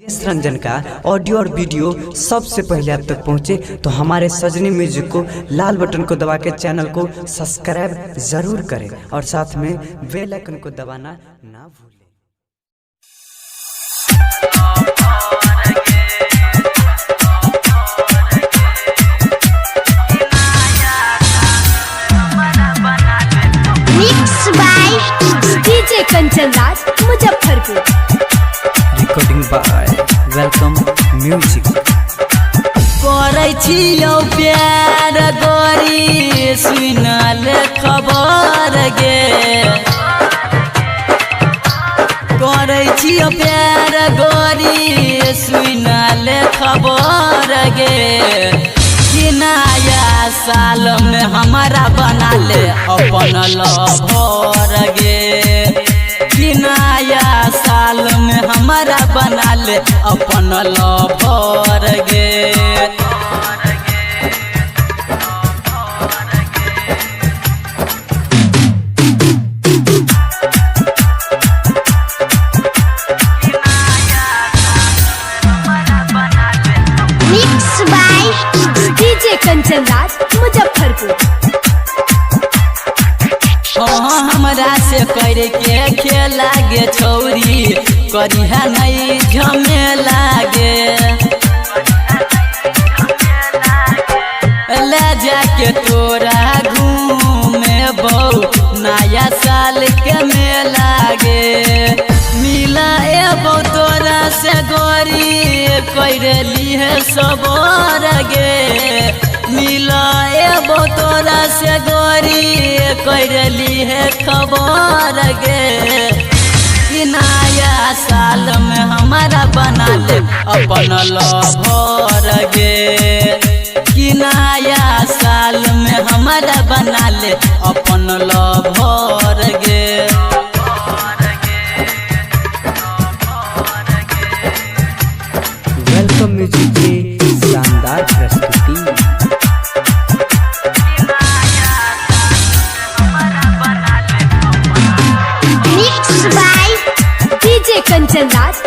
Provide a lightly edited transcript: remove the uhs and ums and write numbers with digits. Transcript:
देश रंजन का ऑडियो और वीडियो सबसे पहले आप तक पहुंचे तो हमारे सजनी म्यूजिक को लाल बटन को दबा के चैनल को सब्सक्राइब जरूर करें और साथ में बेल आइकन को दबाना ना भूलें। Mix by DJ Kanchan Raj Muzaffarpur. Recording by welcome music. करे छियौ प्यार गोरी सुनल खबर गे, करे छियौ प्यार गोरी सुनल खबर गे। कि नया साल में हमारा बना ले अपन लवर गे, कि नया साल में हमारा बना ले अपन लवर गे। Mix by DJ Kanchan Raj Muzaffarpur. हमरा से कर के खेला गे छौरी, करिहा नहीं झमेला गे। ले जाके तोरा घूमे बहु नया साल के मेला गे। मिला एबो तोरा से गोरी कैरली है सबर गे, मिला एबो तोरा से गोरी कैरली है खबर गे। कि नया साल में हमारा बना ले अपन लवर गे, कि नया साल में हमारा बना ले अपन लवर गे। वेलकम म्यूजिक की शानदार प्रस्तुति। Mix by DJ Kanchan Raj